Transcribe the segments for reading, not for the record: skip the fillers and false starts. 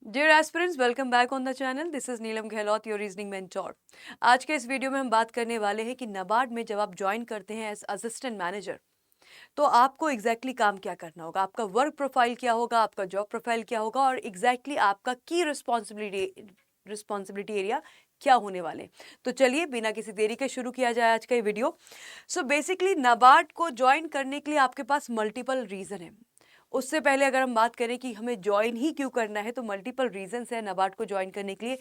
Dear aspirants, welcome back on the channel. This is Neelam Gahlot, your reasoning mentor. आज के इस video में हम बात करने वाले हैं कि नाबार्ड में जब आप ज्वाइन करते हैं एज असिस्टेंट मैनेजर तो आपको एग्जैक्टली काम क्या करना होगा, आपका वर्क प्रोफाइल क्या होगा, आपका जॉब प्रोफाइल क्या होगा और एग्जैक्टली आपका की रिस्पॉन्सिबिलिटी एरिया क्या होने वाले। तो चलिए बिना किसी देरी के शुरू किया जाए आज का ये वीडियो। सो बेसिकली नाबार्ड को ज्वाइन करने के लिए आपके पास मल्टीपल रीजन है। उससे पहले अगर हम बात करें कि हमें ज्वाइन ही क्यों करना है, तो मल्टीपल रीजंस है नाबार्ड को ज्वाइन करने के लिए।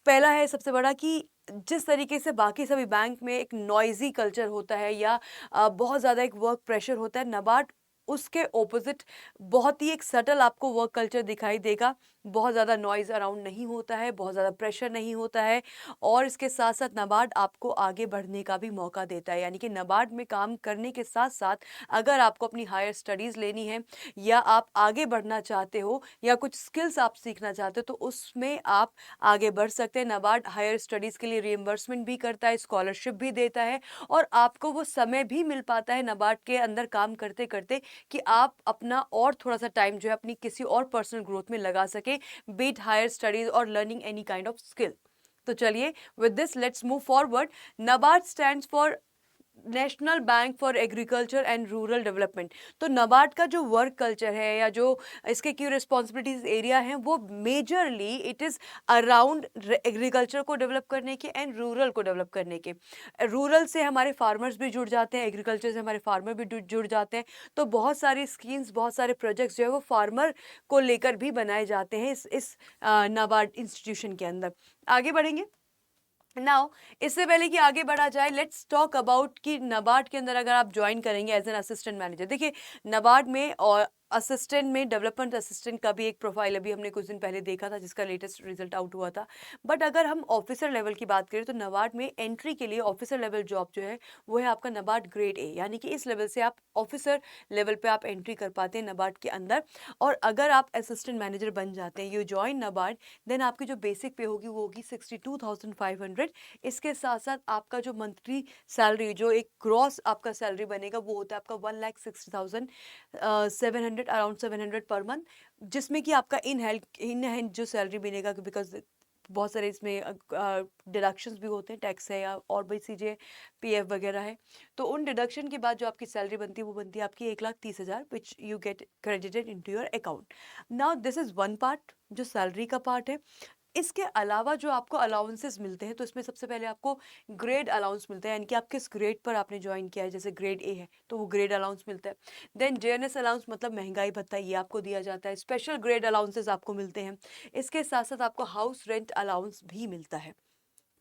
पहला है सबसे बड़ा कि जिस तरीके से बाकी सभी बैंक में एक नॉइजी कल्चर होता है या बहुत ज़्यादा एक वर्क प्रेशर होता है, नाबार्ड उसके ऑपोजिट बहुत ही एक सटल आपको वर्क कल्चर दिखाई देगा। बहुत ज़्यादा नॉइज़ अराउंड नहीं होता है, बहुत ज़्यादा प्रेशर नहीं होता है और इसके साथ साथ नाबार्ड आपको आगे बढ़ने का भी मौका देता है। यानी कि नाबार्ड में काम करने के साथ साथ अगर आपको अपनी हायर स्टडीज़ लेनी है या आप आगे बढ़ना चाहते हो या कुछ स्किल्स आप सीखना चाहते हो तो उसमें आप आगे बढ़ सकते हैं। नाबार्ड हायर स्टडीज़ के लिए रिइंबर्समेंट भी करता है, स्कॉलरशिप भी देता है और आपको वो समय भी मिल पाता है नाबार्ड के अंदर काम करते करते कि आप अपना और थोड़ा सा टाइम जो है अपनी किसी और पर्सनल ग्रोथ में लगा सके, बीट हायर स्टडीज और learning any kind of skill. तो चलिए with this let's move forward. NABARD stands for national bank for agriculture and rural development. तो नाबार्ड का जो वर्क कल्चर है या जो इसके की रिस्पॉन्सिबिलिटीज एरिया हैं वो majorly it is around agriculture को डेवलप करने के एंड रूरल को डेवलप करने के। रूरल से हमारे फार्मर्स भी जुड़ जाते हैं, एग्रीकल्चर से हमारे फार्मर भी जुड़ जाते हैं। तो बहुत सारी स्कीम्स, बहुत सारे प्रोजेक्ट्स जो है वो फार्मर को लेकर भी बनाए जाते हैं इस नाबार्ड इंस्टीट्यूशन के अंदर। आगे बढ़ेंगे नाउ। इससे पहले कि आगे बढ़ा जाए, लेट्स टॉक अबाउट कि नाबार्ड के अंदर अगर आप ज्वाइन करेंगे एज एन असिस्टेंट मैनेजर। देखिए नाबार्ड में और असिस्टेंट में डेवलपमेंट असिस्टेंट का भी एक प्रोफाइल अभी हमने कुछ दिन पहले देखा था जिसका लेटेस्ट रिजल्ट आउट हुआ था। बट अगर हम ऑफिसर लेवल की बात करें तो नाबार्ड में एंट्री के लिए ऑफिसर लेवल जॉब जो है वो है आपका नाबार्ड ग्रेड ए। यानी कि इस लेवल से आप ऑफिसर लेवल पे आप एंट्री कर पाते हैं नाबार्ड के अंदर। और अगर आप असिस्टेंट मैनेजर बन जाते हैं, यू जॉइन नाबार्ड, देन आपकी जो बेसिक पे होगी वो होगी 62,500। इसके साथ साथ आपका जो मंथली सैलरी, जो एक ग्रॉस आपका सैलरी बनेगा वो होता है आपका 1,60,700, अराउंड 700 पर मंथ, जिसमें कि आपका इन हैंड जो सैलरी बनेगा, बिकॉज बहुत सारे इसमें डिडक्शंस भी होते हैं, टैक्स है या और भी चीज़ें, पीएफ वगैरह है। तो उन डिडक्शन के बाद जो आपकी सैलरी बनती है वो बनती है आपकी 1,30,000 which you get credited into your account. Now this is one part जो सैलरी का पार्ट है। इसके अलावा जो आपको अलाउंसेस मिलते हैं तो इसमें सबसे पहले आपको ग्रेड अलाउंस मिलता है, यानी कि आप किस ग्रेड पर आपने ज्वाइन किया है। जैसे ग्रेड ए है तो वो ग्रेड अलाउंस मिलता है। देन जेएनएस अलाउंस मतलब महंगाई भत्ता, ये आपको दिया जाता है। स्पेशल ग्रेड अलाउंसेस आपको मिलते हैं। इसके साथ साथ आपको हाउस रेंट अलाउंस भी मिलता है।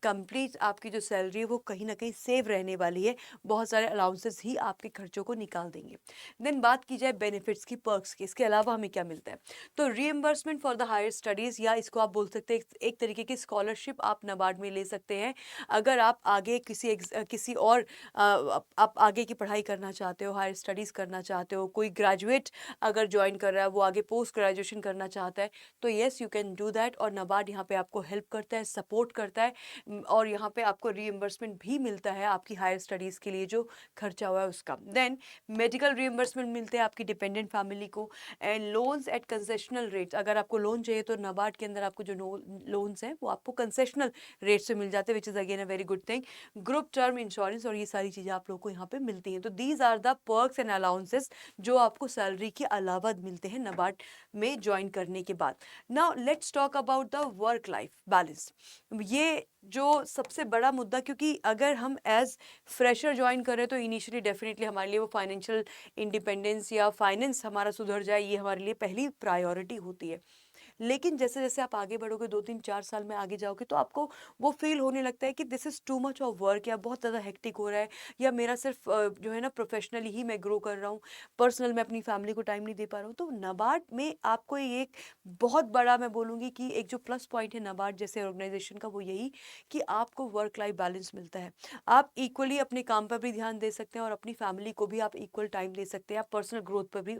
कंप्लीट आपकी जो सैलरी है वो कहीं ना कहीं सेव रहने वाली है। बहुत सारे अलाउंसेस ही आपके खर्चों को निकाल देंगे। देन बात की जाए बेनिफिट्स की, पर्क्स की, इसके अलावा हमें क्या मिलता है। तो reimbursement for the higher studies, या इसको आप बोल सकते हैं एक तरीके की स्कॉलरशिप आप नाबार्ड में ले सकते हैं। अगर आप आगे किसी और आप आगे की पढ़ाई करना चाहते हो, हायर स्टडीज़ करना चाहते हो, कोई ग्रेजुएट अगर ज्वाइन कर रहा है वो आगे पोस्ट ग्रेजुएशन करना चाहता है, तो yes you can do that. और नाबार्ड यहाँ पे आपको हेल्प करता है, सपोर्ट करता है। और यहाँ पे आपको रीइंबर्समेंट भी मिलता है आपकी हायर स्टडीज़ के लिए जो खर्चा हुआ है उसका। देन मेडिकल रीइंबर्समेंट मिलते हैं आपकी डिपेंडेंट फैमिली को। And loans at concessional rates, अगर आपको लोन चाहिए तो नाबार्ड के अंदर आपको जो लोन्स हैं वो आपको कंसेशनल रेट से मिल जाते हैं, विच is again a very good thing. Group term insurance और ये सारी चीज़ें आप लोग को यहाँ पे मिलती हैं। तो these are the perks and allowances जो आपको सैलरी के अलावा मिलते हैं नाबार्ड में ज्वाइन करने के बाद। Now let's talk about the work life balance. ये जो सबसे बड़ा मुद्दा, क्योंकि अगर हम एज फ्रेशर ज्वाइन करें तो इनिशियली डेफिनेटली हमारे लिए वो फाइनेंशियल इंडिपेंडेंस या फाइनेंस हमारा सुधर जाए, ये हमारे लिए पहली प्रायोरिटी होती है। लेकिन जैसे जैसे आप आगे बढ़ोगे, 2 3 4 साल में आगे जाओगे, तो आपको वो फील होने लगता है कि this is too much of work, या बहुत ज़्यादा हेक्टिक हो रहा है, या मेरा सिर्फ जो है ना प्रोफेशनली ही मैं ग्रो कर रहा हूँ, पर्सनल में अपनी फैमिली को टाइम नहीं दे पा रहा हूँ। तो नाबार्ड में आपको ये एक बहुत बड़ा, मैं बोलूँगी कि एक जो प्लस पॉइंट है नाबार्ड जैसे ऑर्गेनाइजेशन का, वो यही कि आपको वर्क लाइफ बैलेंस मिलता है। आप इक्वली अपने काम पर भी ध्यान दे सकते हैं और अपनी फैमिली को भी आप इक्वल टाइम दे सकते हैं। आप पर्सनल ग्रोथ पर भी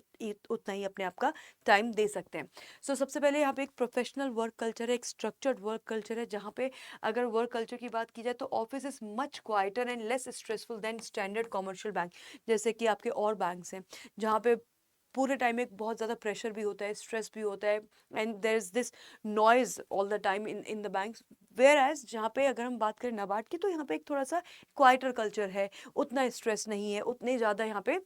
उतना ही अपने आप का टाइम दे सकते हैं। सो सबसे पहले यहाँ पे एक प्रोफेशनल वर्क कल्चर है, एक स्ट्रक्चर्ड वर्क कल्चर है, जहाँ पे अगर वर्क कल्चर की बात की जाए तो office is much quieter and less stressful than standard commercial bank, जैसे कि आपके और बैंक्स हैं जहाँ पे पूरे टाइम एक बहुत ज़्यादा प्रेशर भी होता है, स्ट्रेस भी होता है, and there is this noise all the time in the banks. Whereas जहाँ पे अगर हम बात करें नाबार्ड की, तो यहाँ पे एक थोड़ा सा क्वाइटर कल्चर है, उतना स्ट्रेस नहीं है, उतने ज़्यादा यहाँ पे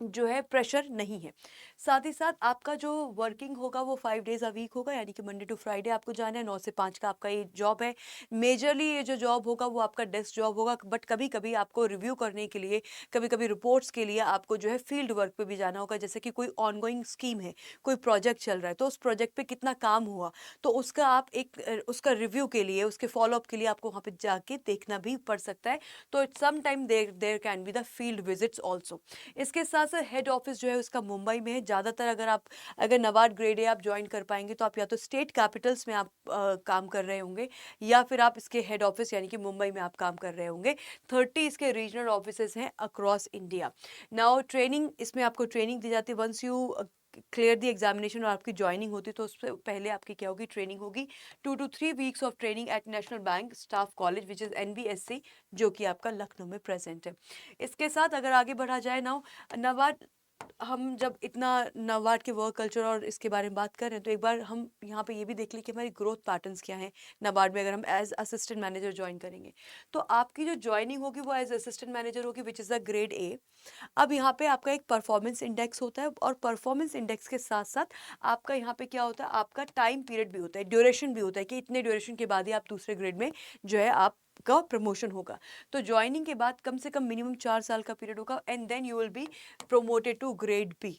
जो है प्रेशर नहीं है। साथ ही साथ आपका जो वर्किंग होगा वो 5 डेज़ अ वीक होगा, यानी कि मंडे टू फ्राइडे आपको जाना है, 9 से 5 का आपका ये जॉब है। मेजरली ये जो जॉब होगा वो आपका डेस्क जॉब होगा, बट कभी-कभी आपको रिव्यू करने के लिए, कभी-कभी रिपोर्ट्स के लिए आपको जो है फील्ड वर्क पे भी जाना होगा। जैसे कि कोई ऑनगोइंग स्कीम है, कोई प्रोजेक्ट चल रहा है, तो उस प्रोजेक्ट पे कितना काम हुआ, तो उसका आप एक उसका रिव्यू के लिए, उसके फॉलो-अप के लिए आपको वहाँ पे जाके देखना भी पड़ सकता है। तो some time there can be the field visits also. इसके साथ साथ हेड ऑफिस जो है उसका मुंबई में है। ज़्यादातर अगर नबार्ड ग्रेड ए आप ज्वाइन कर पाएंगे, तो आप या तो स्टेट कैपिटल्स में आप काम कर रहे होंगे, या फिर आप इसके हेड ऑफिस यानी कि मुंबई में आप काम कर रहे होंगे। 30 इसके रीजनल ऑफिसेज हैं अक्रॉस इंडिया। नाउ ट्रेनिंग, इसमें आपको ट्रेनिंग दी जाती है। Once you clear the examination और आपकी ज्वाइनिंग होती है, तो उससे पहले आपकी क्या होगी, ट्रेनिंग होगी। 2 to 3 weeks of training at national bank staff college which is NBSC, जो कि आपका लखनऊ में प्रेजेंट है। इसके साथ अगर आगे बढ़ा जाए नाउ, नबार्ड, हम जब इतना नबार्ड के वर्क कल्चर और इसके बारे में बात कर रहे हैं, तो एक बार हम यहाँ पे ये भी देख लें कि हमारी ग्रोथ पैटर्न्स क्या हैं नबार्ड में। अगर हम एज असिस्टेंट मैनेजर ज्वाइन करेंगे, तो आपकी जो ज्वाइनिंग होगी वो एज असिस्टेंट मैनेजर होगी, which is the grade A. अब यहाँ पे आपका एक परफॉर्मेंस इंडेक्स होता है, और परफॉर्मेंस इंडेक्स के साथ साथ आपका यहाँ पे क्या होता है, आपका टाइम पीरियड भी होता है, ड्यूरेशन भी होता है, कि इतने ड्यूरेशन के बाद ही आप दूसरे ग्रेड में जो है आपका प्रमोशन होगा। तो ज्वाइनिंग के बाद कम से कम मिनिमम 4 साल का पीरियड होगा, and then you will be promoted to grade B.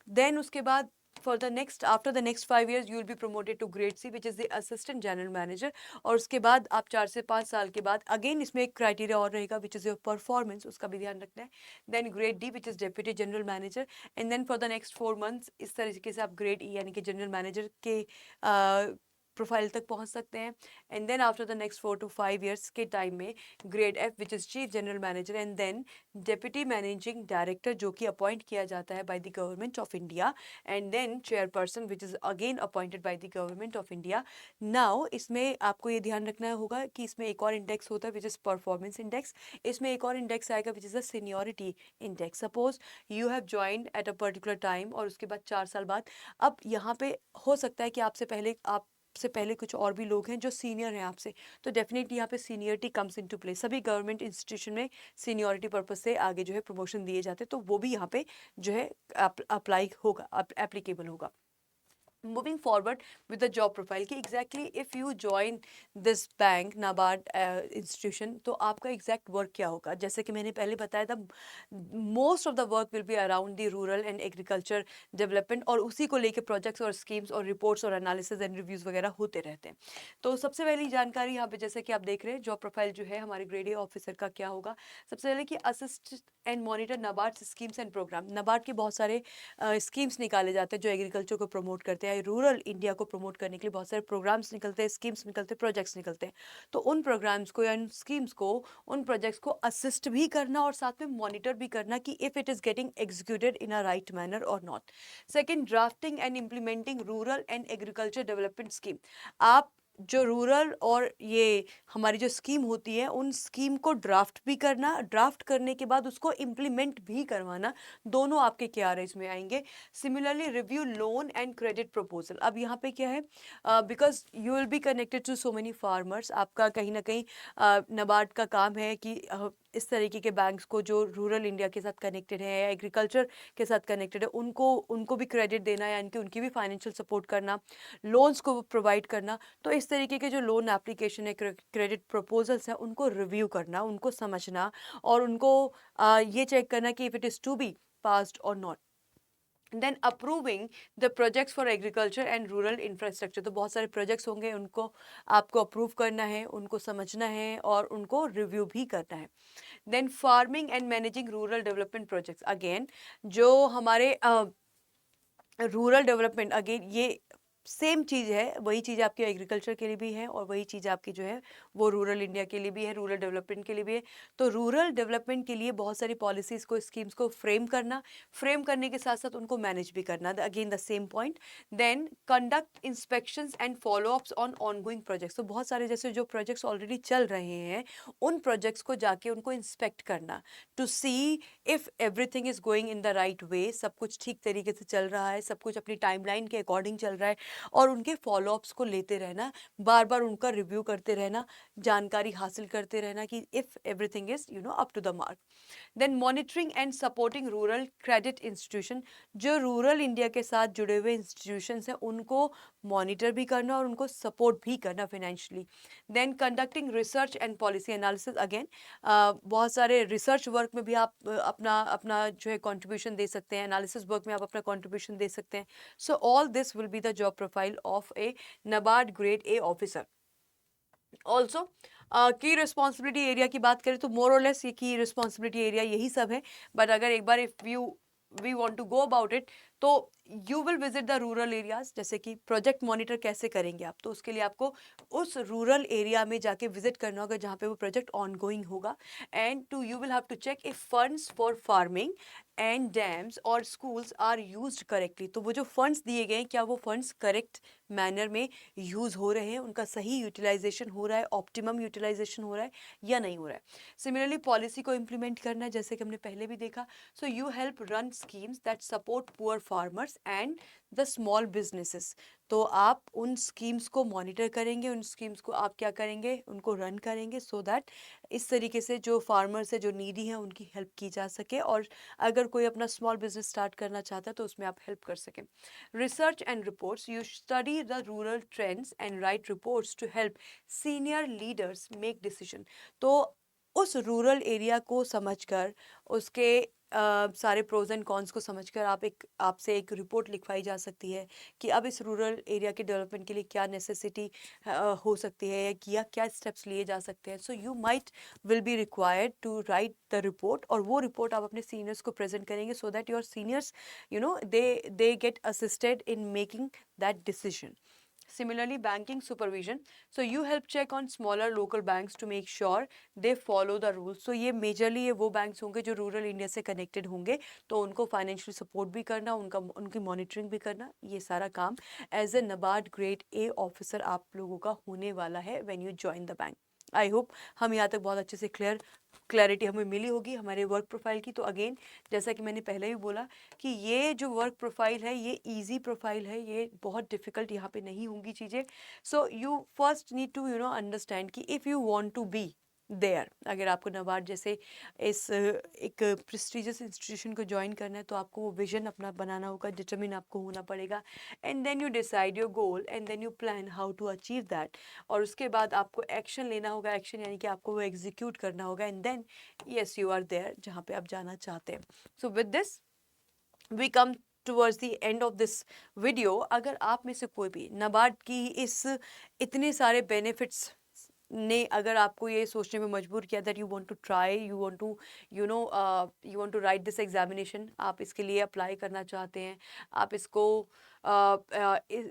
Then उसके बाद after the next 5 years you will be promoted to grade C, which is the assistant general manager. और उसके बाद आप 4 से 5 साल के बाद अगेन इसमें एक क्राइटेरिया और रहेगा, which is your performance, उसका भी ध्यान रखना है। Then grade D, which is deputy general manager, and then for the next 4 months इस तरीके से आप ग्रेड E यानी कि जनरल मैनेजर के प्रोफाइल तक पहुंच सकते हैं। And then after the next 4 to 5 years के टाइम में grade F, which is chief general manager, and then deputy managing director, जो कि अपॉइंट किया जाता है by the government of India, and then chairperson, which is again appointed by the government of India. Now इसमें आपको ये ध्यान रखना होगा कि इसमें एक और इंडेक्स होता है, विच इज़ परफॉर्मेंस इंडेक्स। इसमें एक और इंडेक्स आएगा, which is the seniority index. Suppose you have joined at a particular time, और उसके बाद 4 साल बाद, अब यहाँ पे हो सकता है कि आपसे पहले कुछ और भी लोग हैं जो सीनियर हैं आपसे, तो डेफिनेटली यहाँ पे सीनियरिटी कम्स इनटू प्ले। सभी गवर्नमेंट इंस्टीट्यूशन में सीनियरिटी पर्पज से आगे जो है प्रमोशन दिए जाते हैं, तो वो भी यहाँ पे जो है अप्लाई होगा, एप्लीकेबल होगा। Moving forward with the job profile, कि exactly if you join this bank NABARD institution, तो आपका exact work क्या होगा। जैसे कि मैंने पहले बताया था, most of the work will be around the rural and agriculture development, और उसी को लेके projects और schemes और reports और analysis and reviews वगैरह होते रहते हैं। तो सबसे पहली जानकारी यहाँ पे जैसे कि आप देख रहे हैं, जॉब प्रोफाइल जो है हमारे ग्रेड ए ऑफिसर का क्या होगा। सबसे पहले कि assist and monitor NABARD schemes and program. NABARD के बहुत सारे स्कीम्स निकाले जाते हैं जो एग्रीकल्चर को प्रमोट करते हैं, रूरल इंडिया को प्रमोट करने के लिए बहुत सारे प्रोग्राम्स निकलते हैं, स्कीम्स निकलते हैं, प्रोजेक्ट्स निकलते हैं। तो उन प्रोग्राम्स को या उन स्कीम्स को, उन प्रोजेक्ट्स को असिस्ट भी करना और साथ में मॉनिटर भी करना कि if it is getting executed in a right manner और not. Second, drafting and implementing rural and agriculture development scheme. आप जो रूरल और ये हमारी जो स्कीम होती है, उन स्कीम को ड्राफ्ट भी करना, ड्राफ्ट करने के बाद उसको इम्प्लीमेंट भी करवाना, दोनों आपके क्या रहे इसमें आएंगे। Similarly review loan and credit proposal. अब यहाँ पे क्या है, because you will be connected to so many farmers, आपका कहीं ना कहीं नबार्ड का काम है कि इस तरीके के बैंक्स को जो रूरल इंडिया के साथ कनेक्टेड है या एग्रीकल्चर के साथ कनेक्टेड है, उनको भी क्रेडिट देना, यानी कि उनकी भी फाइनेंशियल सपोर्ट करना, लोन्स को प्रोवाइड करना। तो इस तरीके के जो लोन एप्लीकेशन है, क्रेडिट प्रपोजल्स हैं, उनको रिव्यू करना, उनको समझना, और उनको ये चेक करना कि if it is to be passed और not. Then approving the projects for agriculture and rural infrastructure. तो बहुत सारे प्रोजेक्ट्स होंगे, उनको आपको अप्रूव करना है, उनको समझना है, और उनको रिव्यू भी करना है। Then farming and managing rural development projects. Again जो हमारे रूरल डेवलपमेंट, अगेन ये सेम चीज़ है, वही चीज़ आपकी एग्रीकल्चर के लिए भी है और वही चीज़ आपकी जो है वो रूरल इंडिया के लिए भी है, रूरल डेवलपमेंट के लिए भी है। तो रूरल डेवलपमेंट के लिए बहुत सारी पॉलिसीज़ को, स्कीम्स को फ्रेम करने के साथ साथ उनको मैनेज भी करना, again the same point. Then conduct inspections and followups on ongoing projects. तो बहुत सारे जैसे जो प्रोजेक्ट्स ऑलरेडी चल रहे हैं उन प्रोजेक्ट्स को जाके उनको इंस्पेक्ट करना, to see if everything is going in the right way, सब कुछ ठीक तरीके से चल रहा है, सब कुछ अपनी टाइमलाइन के अकॉर्डिंग चल रहा है, और उनके फॉलोअप्स को लेते रहना, बार बार उनका रिव्यू करते रहना, जानकारी हासिल करते रहना कि if everything is up to the mark. Then monitoring and supporting rural credit institution. जो रूरल इंडिया के साथ जुड़े हुए इंस्टीट्यूशंस हैं उनको मॉनिटर भी करना और उनको सपोर्ट भी करना financially. Then conducting research and policy analysis. Again बहुत सारे रिसर्च वर्क में भी आप अपना अपना जो है कंट्रीब्यूशन दे सकते हैं, एनालिसिस वर्क में आप अपना कंट्रीब्यूशन दे सकते हैं। So all this will be the job profile of A NABARD grade A officer. Also की रिस्पॉन्सिबिलिटी एरिया की बात करें तो मोर और लेस ये की रिस्पॉन्सिबिलिटी एरिया यही सब है, बट अगर एक बार if we want to go about it तो you will visit the rural areas. जैसे कि प्रोजेक्ट मॉनिटर कैसे करेंगे आप, तो उसके लिए आपको उस रूरल एरिया में जाके विजिट करना होगा जहाँ पे वो प्रोजेक्ट ऑन गोइंग होगा, and two you will have to check if funds for farming and dams और स्कूल्स आर यूज्ड करेक्टली। तो वो जो फंड्स दिए गए हैं क्या वो फंड्स करेक्ट मैनर में यूज़ हो रहे हैं, उनका सही यूटिलाइजेशन हो रहा है, ऑप्टिमम यूटिलाइजेशन हो रहा है या नहीं हो रहा है। सिमिलरली पॉलिसी को इम्प्लीमेंट करना है, जैसे कि हमने पहले भी देखा। So you help run schemes that support poor farmers and the small businesses. तो आप उन स्कीम्स को मॉनिटर करेंगे, उन स्कीम्स को आप क्या करेंगे, उनको रन करेंगे, सो दैट इस तरीके से जो फार्मर्स है, जो नीडी हैं, उनकी हेल्प की जा सके, और अगर कोई अपना स्मॉल बिजनेस स्टार्ट करना चाहता है तो उसमें आप हेल्प कर सकें। Research and reports. You study the rural trends and write reports to help senior leaders make decision. तो उस रूरल एरिया को समझकर, उसके सारे प्रोज एंड कॉन्स को समझकर आपसे एक रिपोर्ट लिखवाई जा सकती है कि अब इस रूरल एरिया के डेवलपमेंट के लिए क्या नेसेसिटी हो सकती है या क्या स्टेप्स लिए जा सकते हैं। So you might will be required to write the report, और वो रिपोर्ट आप अपने सीनियर्स को प्रेजेंट करेंगे, so that your seniors they get assisted in making that decision. Similarly, banking supervision. So you help check on smaller local banks to make sure they follow the rules. So ये majorly ये वो banks होंगे जो rural India से connected होंगे, तो उनको financial support भी करना, उनकी monitoring भी करना, ये सारा काम as a NABARD grade A officer आप लोगों का होने वाला है when you join the bank. I hope हम यहाँ तक बहुत अच्छे से क्लैरिटी हमें मिली होगी हमारे वर्क प्रोफाइल की। तो अगेन जैसा कि मैंने पहले भी बोला कि ये जो वर्क प्रोफाइल है ये इजी प्रोफाइल है, ये बहुत डिफ़िकल्ट यहाँ पे नहीं होंगी चीज़ें। So you first need to understand कि if you want to be there, अगर आपको NABARD जैसे इस एक प्रेस्टिजियस इंस्टीट्यूशन को ज्वाइन करना है तो आपको वो विजन अपना बनाना होगा, डिटरमिन आपको होना पड़ेगा, and then you decide your goal and then you plan how to achieve that, और उसके बाद आपको एक्शन लेना होगा, एक्शन यानी कि आपको वो एग्जीक्यूट करना होगा, and then yes you are there जहाँ पे आप जाना चाहते हैं। So with this we come towards the end of this video. अगर आप में से कोई भी NABARD की इस इतने सारे बेनिफिट्स ने अगर आपको ये सोचने में मजबूर किया that you want to try, you want to you want to write this examination, आप इसके लिए अप्लाई करना चाहते हैं, आप इसको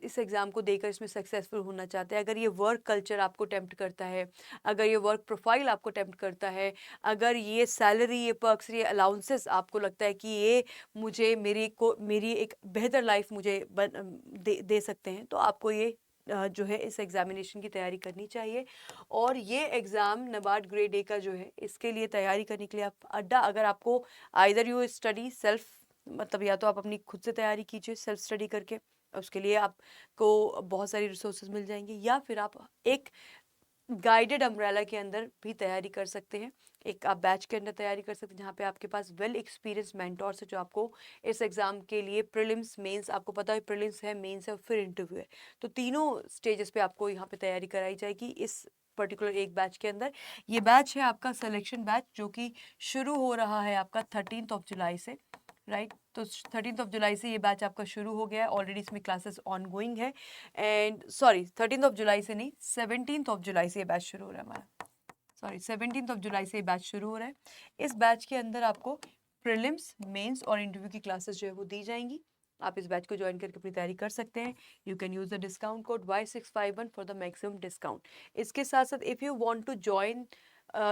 इस एग्ज़ाम को देकर इसमें सक्सेसफुल होना चाहते हैं, अगर ये वर्क कल्चर आपको टेम्प्ट करता है, अगर ये वर्क प्रोफाइल आपको टेम्प्ट करता है, अगर ये सैलरी, ये पर्क्स, ये अलाउंसेस आपको लगता है कि ये मुझे मेरी एक बेहतर लाइफ मुझे दे सकते हैं, तो आपको ये जो है इस एग्ज़ामिनेशन की तैयारी करनी चाहिए। और ये एग्ज़ाम NABARD ग्रेड A का जो है इसके लिए तैयारी करने के लिए अगर आपको आइदर यू स्टडी सेल्फ, मतलब या तो आप अपनी खुद से तैयारी कीजिए सेल्फ स्टडी करके, उसके लिए आपको बहुत सारी रिसोर्सेज मिल जाएंगी, या फिर आप एक गाइडेड अम्ब्रेला के अंदर भी तैयारी कर सकते हैं, एक आप बैच के अंदर तैयारी कर सकते हैं जहाँ पे आपके पास वेल एक्सपीरियंस मेंटोर्स है जो आपको इस एग्ज़ाम के लिए प्रीलिम्स मेंस, आपको पता है प्रीलिम्स है, मेंस है, फिर इंटरव्यू है, तो तीनों स्टेजेस पे आपको यहाँ पे तैयारी कराई जाएगी इस पर्टिकुलर एक बैच के अंदर। ये बैच है आपका सिलेक्शन बैच जो कि शुरू हो रहा है आपका 13 जुलाई से, राइट। तो 13 जुलाई से ये बैच आपका शुरू हो गया है, ऑलरेडी इसमें क्लासेस ऑन गोइंग है, एंड सॉरी 13 जुलाई से नहीं, 17 जुलाई से ये बैच शुरू हो रहा है हमारा, सॉरी 17 जुलाई से ये बैच शुरू हो रहा है। इस बैच के अंदर आपको प्रीलिम्स, मेंस और इंटरव्यू की क्लासेस जो है वो दी जाएंगी, आप इस बैच को ज्वाइन करके अपनी तैयारी कर सकते हैं। You can use the discount code Y651 for the maximum discount. इसके साथ साथ if you want to join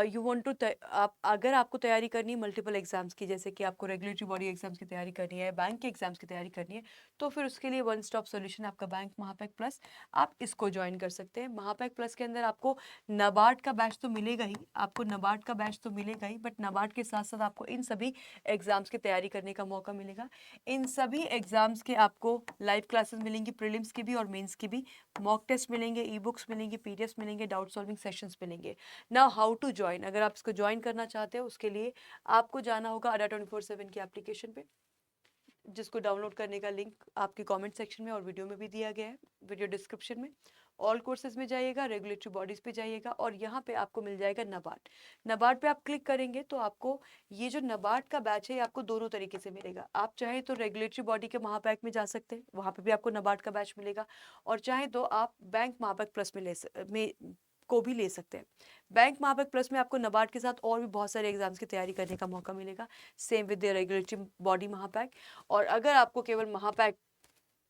you want to आप अगर आपको तैयारी करनी है मल्टीपल एग्जाम्स की, जैसे कि आपको रेगुलेटरी बॉडी एग्जाम्स की तैयारी करनी है, बैंक के एग्जाम्स की तैयारी करनी है, तो फिर उसके लिए वन स्टॉप सोल्यूशन आपका बैंक महापैक प्लस, आप इसको ज्वाइन कर सकते हैं। महापैक प्लस के अंदर आपको नाबार्ड का बैच तो मिलेगा ही, आपको नाबार्ड का बैच तो मिलेगा ही, बट नाबार्ड के साथ साथ आपको इन सभी एग्जाम्स की तैयारी करने का मौका मिलेगा। इन सभी एग्जाम्स के आपको लाइव क्लासेस मिलेंगी, प्रीलिम्स की भी और मेंस की भी, मॉक टेस्ट मिलेंगे, ई बुक्स मिलेंगे, पीडीएफ्स मिलेंगे, डाउट सॉल्विंग सेशंस मिलेंगे। नाउ हाउ टू ज्वाइन, अगर आप इसको ज्वाइन करना चाहते हो उसके लिए आपको जाना होगा अड्डा 24/7 की एप्लीकेशन पे, जिसको डाउनलोड करने का लिंक आपके कमेंट सेक्शन में और वीडियो में भी दिया गया है, वीडियो डिस्क्रिप्शन में। ऑल कोर्सेज में जाइएगा, रेगुलेटरी बॉडीज पे जाइएगा और यहाँ पे आपको मिल जाएगा नबार्ड। नबार्ड पे आप क्लिक करेंगे तो आपको ये जो नबार्ड का बैच है ये आपको दोनों तरीके से मिलेगा। आप चाहे तो रेगुलेटरी बॉडी के महापैक में जा सकते हैं, वहाँ पे भी आपको नबार्ड का बैच मिलेगा, और चाहे तो आप बैंक महापैक प्लस में को भी ले सकते हैं। बैंक महापैक प्लस में आपको नबार्ड के साथ और भी बहुत सारे एग्जाम्स की तैयारी करने का मौका मिलेगा, same with the regulatory body महापैक। और अगर आपको केवल महापैक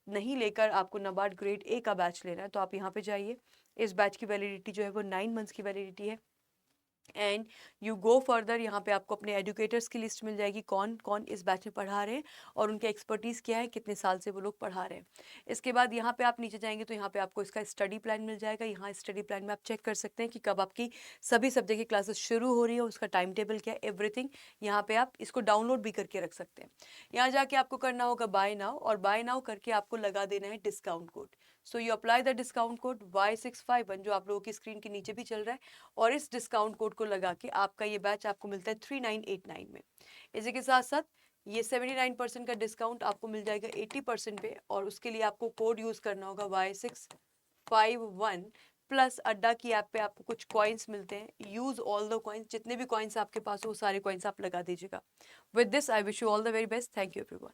नहीं लेकर आपको नबार्ड ग्रेड ए का बैच लेना है तो आप यहाँ पे जाइए। इस बैच की वैलिडिटी जो है वो 9 मंथ्स की वैलिडिटी है। एंड यू गो फर्दर, यहाँ पे आपको अपने एजुकेटर्स की लिस्ट मिल जाएगी, कौन कौन इस बैच में पढ़ा रहे हैं और उनके एक्सपर्टीज़ क्या है, कितने साल से वो लोग पढ़ा रहे हैं। इसके बाद यहाँ पे आप नीचे जाएंगे तो यहाँ पे आपको इसका स्टडी प्लान मिल जाएगा। यहाँ स्टडी प्लान में आप चेक कर सकते हैं कि कब आपकी सभी सब्जेक्ट की क्लासेस शुरू हो रही है, उसका टाइम टेबल क्या है, एवरीथिंग। यहाँ पे आप इसको डाउनलोड भी करके रख सकते हैं। यहाँ जाके आपको करना होगा बाय नाउ, और बाय नाउ करके आपको लगा देना है discount code. So you apply the discount code Y651 जो आप लोगों की स्क्रीन के नीचे भी चल रहा है, और इस डिस्काउंट कोड को लगा के आपका ये बैच आपको मिलता है 3989 में। इसी के साथ साथ ये 79% का डिस्काउंट आपको मिल जाएगा 80% पे, और उसके लिए आपको कोड यूज करना होगा Y651 प्लस। अड्डा की ऐप पे आपको कुछ कॉइन्स मिलते हैं, यूज ऑल द कॉइन्स, जितने भी कॉइन्स आपके पास हो वो सारे कॉइन्स आप लगा दीजिएगा। With this I wish you all the very best. Thank you everyone.